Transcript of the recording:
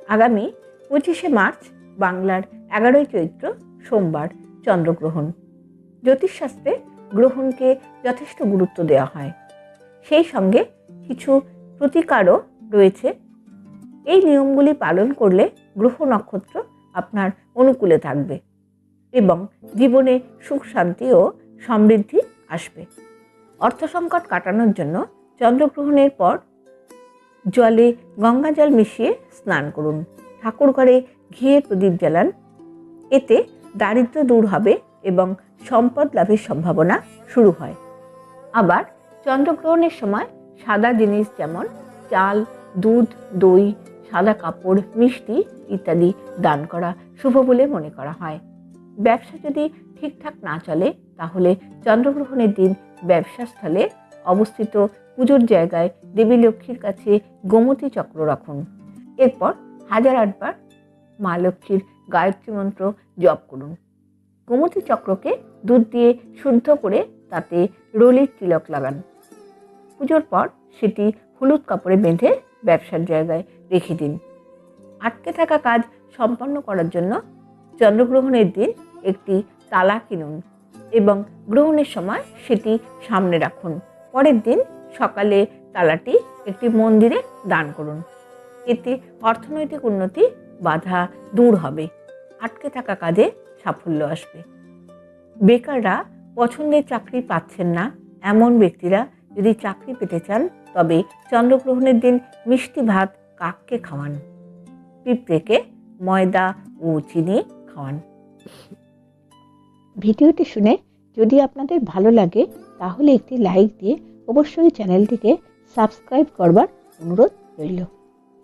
আগামী 25শে মার্চ বাংলার 11ই চৈত্র সোমবার চন্দ্রগ্রহণ। জ্যোতিষশাস্ত্রে গ্রহণকে যথেষ্ট গুরুত্ব দেওয়া হয়, সেই সঙ্গে কিছু প্রতিকারও রয়েছে। এই নিয়মগুলি পালন করলে গ্রহ নক্ষত্র আপনার অনুকূলে থাকবে এবং জীবনে সুখ শান্তি ও সমৃদ্ধি আসবে। অর্থ সংকট কাটানোর জন্য চন্দ্রগ্রহণের পর জলে গঙ্গা জল মিশিয়ে স্নান করুন। ঠাকুর ঘরে ঘিয়ের প্রদীপ জ্বালান। এতে দারিদ্র্য দূর হবে এবং সম্পদ লাভের সম্ভাবনা শুরু হয়। আবার চন্দ্রগ্রহণের সময় সাদা জিনিস যেমন চাল, দুধ, দই, সাদা কাপড়, মিষ্টি ইত্যাদি দান করা শুভ বলে মনে করা হয়। ব্যবসা যদি ঠিকঠাক না চলে তাহলে চন্দ্রগ্রহণের দিন ব্যবসাস্থলে অবস্থিত পুজোর জায়গায় দেবী লক্ষ্মীর কাছে গোমতী চক্র রাখুন। এরপর 1008 বার মা লক্ষ্মীর গায়ত্রী মন্ত্র জপ করুন। গোমতী চক্রকে দুধ দিয়ে শুদ্ধ করে তাতে রোলির তিলক লাগান। পুজোর পর সেটি হলুদ কাপড়ে বেঁধে ব্যবসার জায়গায় রেখে দিন। আটকে থাকা কাজ সম্পন্ন করার জন্য চন্দ্রগ্রহণের দিন একটি তালা কিনুন এবং গ্রহণের সময় সেটি সামনে রাখুন। পরের দিন সকালে তালাটি একটি মন্দিরে দান করুন। এতে অর্থনৈতিক উন্নতি বাধা দূর হবে, আটকে থাকা কাজে সাফল্য আসবে। বেকাররা পছন্দের চাকরি পাচ্ছেন না এমন ব্যক্তিরা যদি চাকরি পেতে চান তবে চন্দ্রগ্রহণের দিন মিষ্টি ভাত কাককে খাওয়ান, পিঁপড়েকে ময়দা ও চিনি খাওয়ান। ভিডিওটি শুনে যদি আপনাদের ভালো লাগে তাহলে একটি লাইক দিয়ে অবশ্যই চ্যানেলটিকে সাবস্ক্রাইব করবার অনুরোধ রইল।